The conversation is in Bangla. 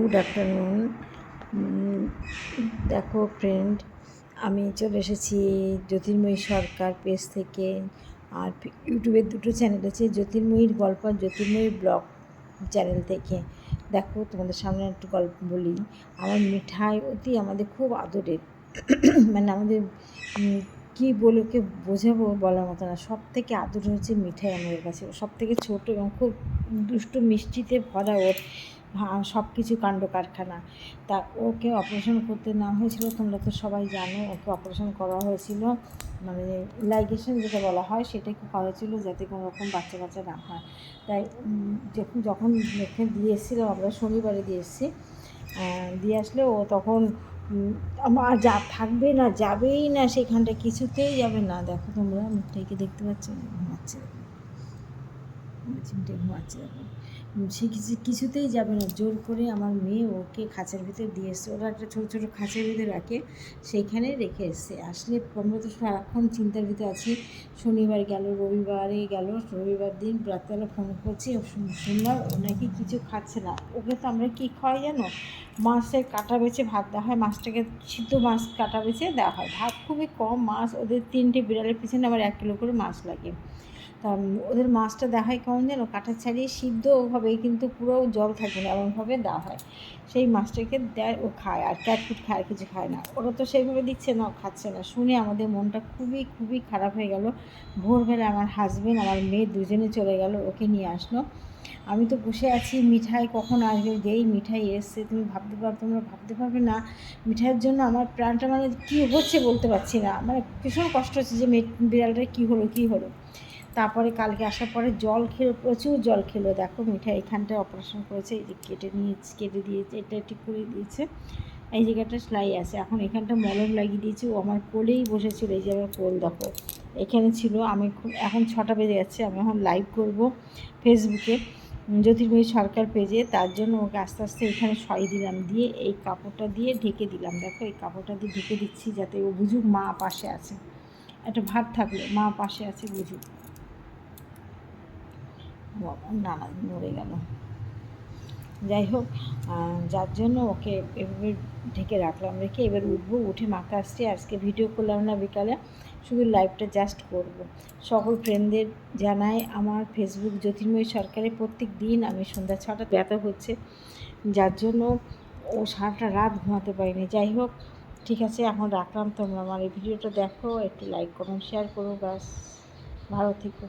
Good afternoon. দেখো ফ্রেন্ড, আমি চলে এসেছি জ্যোতির্ময়ী সরকার পেজ থেকে। আর ইউটিউবের দুটো চ্যানেল আছে, জ্যোতির্ময়ীর গল্প আর জ্যোতির্ময়ীর ব্লগ চ্যানেল থেকে। দেখো, তোমাদের সামনে একটু গল্প বলি। আমার মিঠাই অতি আমাদের খুব আদরের। মানে আমাদের কী বলে ওকে বোঝাবো বলার মতো না। সব থেকে আদর হচ্ছে মিঠাই আমাদের কাছে। সব থেকে ছোটো এবং খুব দুষ্টু মিষ্টিতে ভরা ওর সব কিছু কাণ্ড কারখানা। তা ওকে অপারেশন করতে নেওয়া হয়েছিল, তোমরা তো সবাই জানো। ওকে অপারেশন করা হয়েছিল, মানে লাইগেশন যেটা বলা হয় সেটাই করা হয়েছিল, যাতে কোনো রকম বাচ্চা কাচ্চা না হয়। তাই যখন ওকে দিয়ে এসেছিলাম, আমরা শনিবারে দিয়ে এসেছি, দিয়ে আসলে ও তখন আমার যা থাকবে না, যাবেই না সেখানটা, কিছুতেই যাবে না। দেখো তোমরা মিঠাইকে দেখতে পাচ্ছ, ঘুমাচ্ছে, চিমটে ঘুমাচ্ছে। দেখো সে কিছুতেই যাবে না। জোর করে আমার মেয়ে ওকে খাঁচার ভিতরে দিয়ে এসছে। ওরা একটা ছোটো ছোটো খাঁচার ভিতরে রাখে, সেইখানে রেখে এসছে। আসলে আমরা তো সারাক্ষণ চিন্তার ভিতরে আছি। শনিবার গেল, রবিবারে গেল, রবিবার দিন রাত্রেবেলা ফোন করছি, শুনলাম ও নাকি কিছু খাচ্ছে না। ওকে তো আমরা কী খাওয়াই জানো, মাছের কাঁটা বেছে ভাত দেওয়া হয়। মাছটাকে সিদ্ধ মাছ কাঁটা বেছে দেওয়া হয়, ভাত খুবই কম। মাছ ওদের 3টে বিড়ালের পিছনে আবার 1 কিলো করে মাছ লাগে। তা ওদের মাছটা দেওয়া হয় কেমন যেন, কাঁটা ছাড়িয়ে সিদ্ধ হবে, কিন্তু পুরো জল থাকে না, এমনভাবে দেওয়া হয়। সেই মাছটাকে দেয়, ও খায়, আর ক্যাটফুট খায়, আর কিছু খায় না। ওরা তো সেইভাবে দিচ্ছে না, খাচ্ছে না। শুনে আমাদের মনটা খুবই খুবই খারাপ হয়ে গেল। ভোরবেলা আমার হাজবেন্ড, আমার মেয়ে দুজনে চলে গেল, ওকে নিয়ে আসলো। আমি তো বসে আছি, মিঠাই কখন আসবে। যেই মিঠাই এসছে, তোমরা ভাবতে পারবে না মিঠাইয়ের জন্য আমার প্রাণটা, মানে কী হচ্ছে বলতে পারছি না। মানে ভীষণ কষ্ট হচ্ছে যে বিড়ালটার কী হলো। তারপরে কালকে আসার পরে জল খেলো, প্রচুর জল খেলো। দেখো মিঠাই এখানটায় অপারেশন করেছে, এই যে কেটে দিয়েছে, এটা ঠিক করে দিয়েছে। এই জায়গাটা সেলাই আছে, এখন এখানটা মলম লাগিয়ে দিয়েছি। ও আমার কোলেই বসেছিল, এই যে আমার কোল দেখো এখানে ছিল। আমি এখন 6টা বেজে যাচ্ছে, আমি এখন লাইভ করব ফেসবুকে, জ্যোতির্ময়ী সরকার পেজে। তার জন্য ওকে আস্তে আস্তে এখানে সরিয়ে দিলাম, দিয়ে এই কাপড়টা দিয়ে ঢেকে দিলাম। দেখো এই কাপড়টা দিয়ে ঢেকে দিচ্ছি, যাতে ও বুঝুক মা পাশে আছে। একটা ভাত থাকলে মা পাশে আছে, বুঝুক। না নড়ে গেল। যাই হোক, যার জন্য ওকে এভাবে ঢেকে রাখলাম। রেখে এবার উঠবো, উঠে মাথা আসছে। আজকে ভিডিও করলাম না বিকালে, শুধু লাইভটা জাস্ট করব। সকল ফ্রেন্ডদের জানাই আমার ফেসবুক জ্যোতির্ময়ী সরকারে প্রত্যেক দিন আমি সন্ধ্যা 6টা ব্যথা হচ্ছে, যার জন্য ও সারাটা রাত ঘুমাতে পারিনি। যাই হোক, ঠিক আছে, এখন রাখলাম। তোমরা আমার এই ভিডিওটা দেখো, একটু লাইক কমেন্ট শেয়ার করো, ব্যাস। ভালো থেকো।